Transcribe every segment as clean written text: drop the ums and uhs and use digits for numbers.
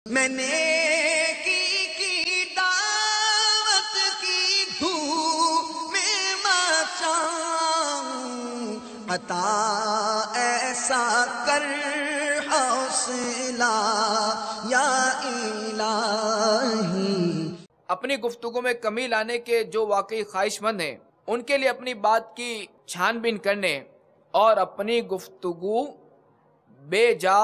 میں نے کی دعوت کی دھوم میں مچاؤں، عطا ایسا کر حوصلہ یا الہی۔ اپنی گفتگو میں کمی لانے کے جو واقعی خواہش مند ہیں ان کے لیے اپنی بات کی چھان بین کرنے اور اپنی گفتگو بے جا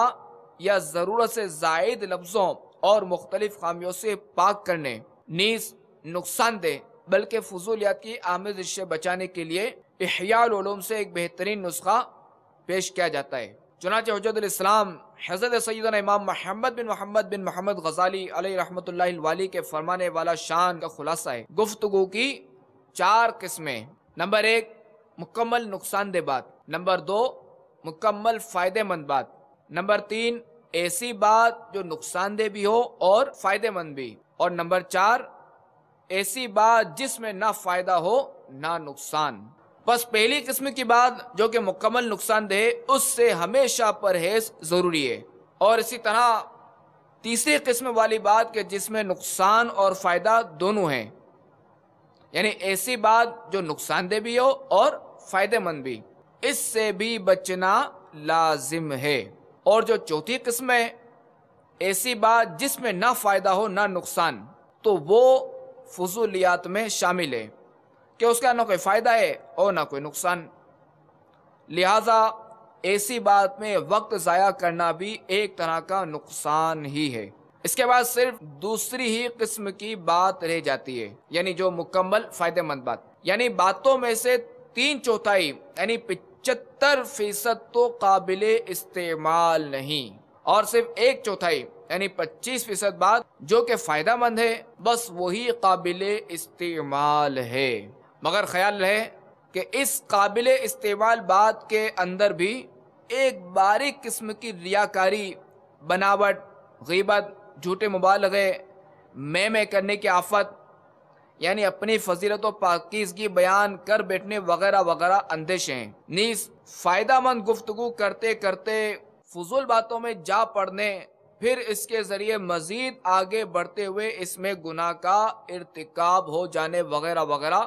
یا ضرورت سے زائد لفظوں اور مختلف خامیوں سے پاک کرنے نیز نقصان دہ بلکہ فضولیات کی آمیزش سے بچانے کے لیے احیاء العلوم سے ایک بہترین نسخہ پیش کیا جاتا ہے۔ چنانچہ حجت الاسلام حضرت سیدنا امام محمد بن محمد غزالی علیہ رحمۃ اللہ الوالی کے فرمانے والا شان کا خلاصہ ہے، گفتگو کی 4 قسمیں۔ نمبر 1 مکمل نقصان دہ بات، نمبر 2 مکمل فائدہ مند بات، نمبر 3 ایسی بات جو نقصان دہ بھی ہو اور فائدہ مند بھی، اور نمبر 4 ایسی بات جس میں نہ فائدہ ہو نہ نقصان۔ بس پہلی قسم کی بات جو کہ مکمل نقصان دہ اس سے ہمیشہ پرہیز ضروری ہے، اور اسی طرح تیسری قسم والی بات کہ جس میں نقصان اور فائدہ دونوں ہیں، یعنی ایسی بات جو نقصان دہ بھی ہو اور فائدہ مند بھی، اس سے بھی بچنا لازم ہے۔ اور جو چوتھی قسم ہے ایسی بات جس میں نہ فائدہ ہو نہ نقصان، تو وہ فضولیات میں شامل ہے کہ اس کا نہ کوئی فائدہ ہے اور نہ کوئی نقصان، لہذا ایسی بات میں وقت ضائع کرنا بھی ایک طرح کا نقصان ہی ہے۔ اس کے بعد صرف دوسری ہی قسم کی بات رہ جاتی ہے، یعنی جو مکمل فائدہ مند بات، یعنی باتوں میں سے 3/4 یعنی 75% تو قابل استعمال نہیں، اور صرف 1/4 یعنی 25% بات جو کہ فائدہ مند ہے، بس وہی قابل استعمال ہے۔ مگر خیال رہے کہ اس قابل استعمال بات کے اندر بھی ایک باریک قسم کی ریاکاری، بناوٹ، غیبت، جھوٹے مبالغے، میں کرنے کی آفت، یعنی اپنی فضیلت و پاکیزگی بیان کر بیٹھنے وغیرہ وغیرہ اندیشیں ہیں۔ نیز فائدہ مند گفتگو کرتے کرتے فضول باتوں میں جا پڑنے، پھر اس کے ذریعے مزید آگے بڑھتے ہوئے اس میں گناہ کا ارتکاب ہو جانے وغیرہ وغیرہ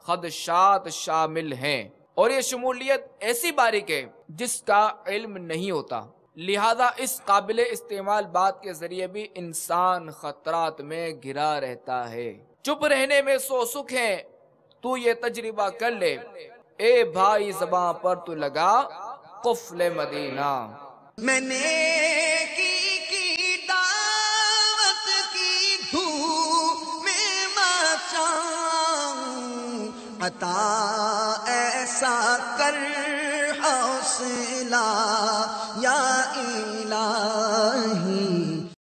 خدشات شامل ہیں، اور یہ شمولیت ایسی باریک ہے جس کا علم نہیں ہوتا، لہذا اس قابل استعمال بات کے ذریعے بھی انسان خطرات میں گھرا رہتا ہے۔ چپ رہنے میں 100 سکھ ہیں، تو یہ تجربہ کر لے، اے بھائی زباں پر تو لگا قفل مدینہ۔ میں نے کی دعوت کی دھوم میں مچاؤں، عطا ایسا کر حوصلہ یا